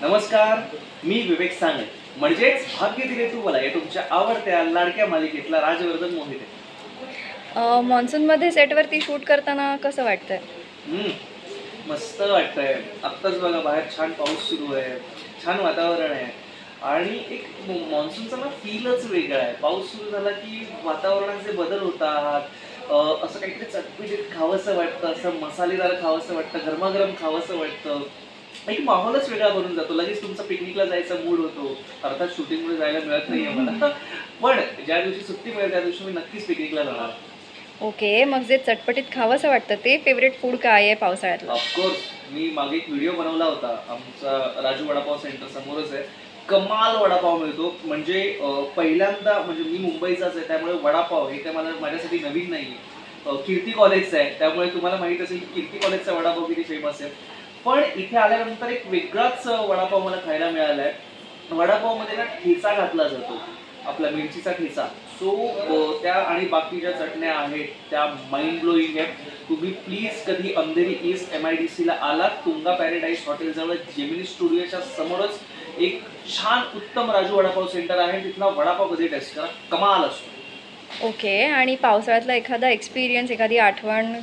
नमस्कार, मी विवेक सांगळे म्हणजेच भाग्य दिले तू मला या तुमच्या आवडत्या लाडक्या मालिकेतला राजवर्धन मोहिते. मान्सूनमध्ये सेटवरती शूट करताना कसं वाटतंय? हम्म, मस्त वाटतंय. आत्ताच बघा बाहेर छान पाऊस सुरू आहे, छान वातावरण आहे आणि एक मान्सूनचा ना फीलच वेगळा आहे. पाऊस सुरू झाला की वातावरणाचे बदल होतात. असं काहीतरी चटपटीत खावंसं वाटतं, असं मसालेदार खावंसं वाटतं, गरमागरम खावंसं वाटतं. एक माहोलच वेगळा बनून जातो. लगेच तुमचा पिकनिकला जायचा मूड होतो. अर्थात शूटिंगमुळे जायला मिळत नाहीये मला. पण ज्या दिवशी सुट्टी मिळेल त्या दिवशी मी नक्कीच पिकनिकला जाणार. ओके, मग जे चटपटीत खावंसं वाटतं ते फेवरेट फूड काय आहे पावसाळ्यातलं? ऑफकोर्स मी मागे एक व्हिडिओ बनवला होता. आमचा राजू वडापाव सेंटर समोरच आहे. कमाल वडापाव मिळतो. म्हणजे पहिल्यांदा म्हणजे मी मुंबईचाच आहे त्यामुळे वडापाव हे काय मला माझ्यासाठी नवीन नाहीये. कीर्ती कॉलेजचा आहे त्यामुळे तुम्हाला माहित असेल की कीर्ती कॉलेजचा वडापाव किती फेमस आहे. पण इथे आल्यानंतर एक वेगळाच वडापाव मला खायला मिळालाय. वडापावमध्ये ना ठेचा घातला जातो, आपला मिरचीचा ठेचा. सो त्या आणि बाकी ज्या चटण्या आहेत त्या माइंड ब्लोईंग आहेत. तुम्ही प्लीज कधी अंधेरी ईस्ट MIDC ला आलात, तुंगा पॅराडाईज हॉटेलजवळ जेमिनी स्टुडिओच्या समोरच एक छान उत्तम राजू वडापाव सेंटर आहे. तिथला वडापाव कधी टेस्ट करा, कमाल असतो. ओके, आणि पावसाळ्यातला एखादा एक्सपिरियन्स, एखादी आठवण?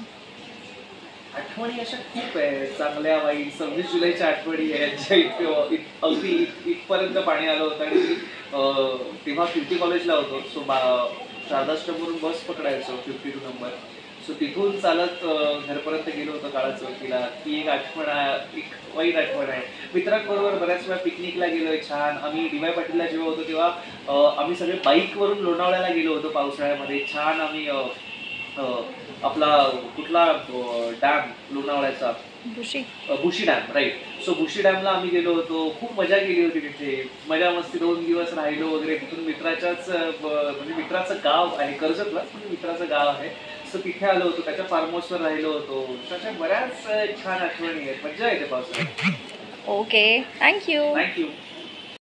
आठवणी अशा खूप आहेत, चांगल्या वाईट. 26 जुलैच्या आठवणी आहेत ज्या अगदी इथपर्यंत पाणी आलं होतं आणि तेव्हा कीर्ती कॉलेजला होतो. सो शारदाश्रमवरून बस पकडायचो 52 नंबर. सो तिथून चालत घरपर्यंत गेलो होतो काळा चौकीला. ती एक आठवण आहे, एक वाईट आठवण आहे. मित्रांबरोबर बऱ्याच वेळा पिकनिकला गेलोय छान. आम्ही DY पाटीलला जेव्हा होतो तेव्हा आम्ही सगळे बाईकवरून लोणावळ्याला गेलो होतो पावसाळ्यामध्ये. छान आम्ही आपला कुठला डॅम लोणावळ्याचा, Bhushi dam, right. So Bhushi डॅमला आम्ही गेलो होतो. खूप मजा केली होती तिथे. मजा मस्ती 2 दिवस राहिलो वगैरे. तिथून मित्राच्याच म्हणजे मित्राचं गाव आहे कर्जतला, म्हणजे मित्राचं गाव आहे. सो तिथे आलो होतो, त्याच्या फार्म हाऊसवर राहिलो होतो. त्याच्या बऱ्याच छान आठवणी आहेत. मजा येते पावसाळ्यात. Okay, thank you. थँक्यू.